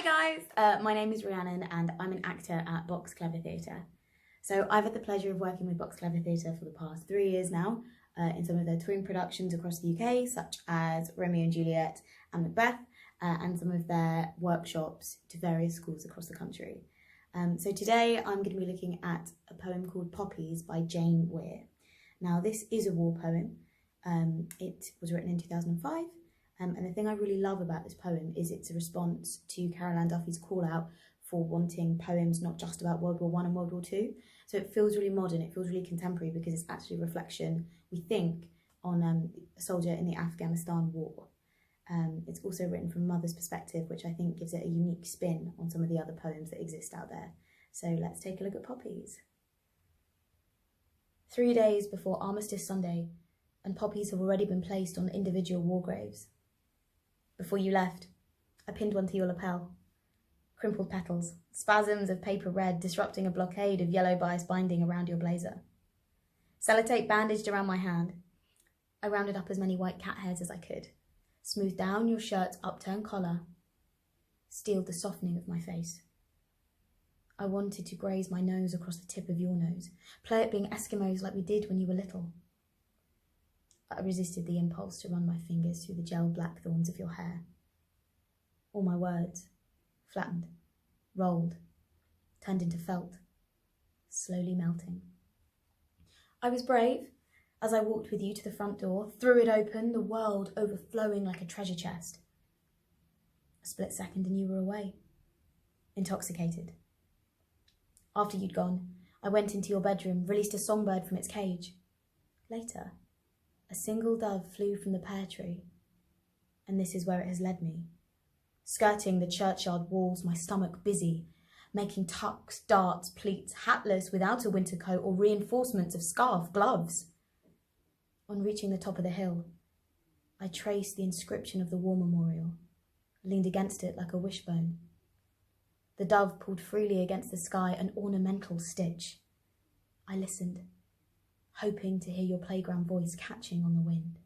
Hi guys, my name is Rhiannon and I'm an actor at Boxed Clever Theatre. So I've had the pleasure of working with Boxed Clever Theatre for the past 3 years now in some of their touring productions across the UK, such as Romeo and Juliet and Macbeth, and some of their workshops to various schools across the country. So today I'm going to be looking at a poem called Poppies by Jane Weir. Now this is a war poem. It was written in 2005. And the thing I really love about this poem is it's a response to Carol Ann Duffy's call out for wanting poems not just about World War I and World War II. So it feels really modern, it feels really contemporary because it's actually a reflection, we think, on a soldier in the Afghanistan war. It's also written from a mother's perspective, which I think gives it a unique spin on some of the other poems that exist out there. So let's take a look at Poppies. 3 days before Armistice Sunday, and poppies have already been placed on individual war graves. Before you left, I pinned one to your lapel. Crimpled petals, spasms of paper red disrupting a blockade of yellow bias binding around your blazer. Sellotape bandaged around my hand. I rounded up as many white cat hairs as I could, smoothed down your shirt's upturned collar, steeled the softening of my face. I wanted to graze my nose across the tip of your nose, play at being Eskimos like we did when you were little. I resisted the impulse to run my fingers through the gel black thorns of your hair. All my words, flattened, rolled, turned into felt, slowly melting. I was brave as I walked with you to the front door, threw it open, the world overflowing like a treasure chest. A split second and you were away, intoxicated. After you'd gone, I went into your bedroom, released a songbird from its cage. Later, a single dove flew from the pear tree, and this is where it has led me. Skirting the churchyard walls, my stomach busy, making tucks, darts, pleats, hatless without a winter coat or reinforcements of scarf, gloves. On reaching the top of the hill, I traced the inscription of the war memorial, leaned against it like a wishbone. The dove pulled freely against the sky, an ornamental stitch. I listened, hoping to hear your playground voice catching on the wind.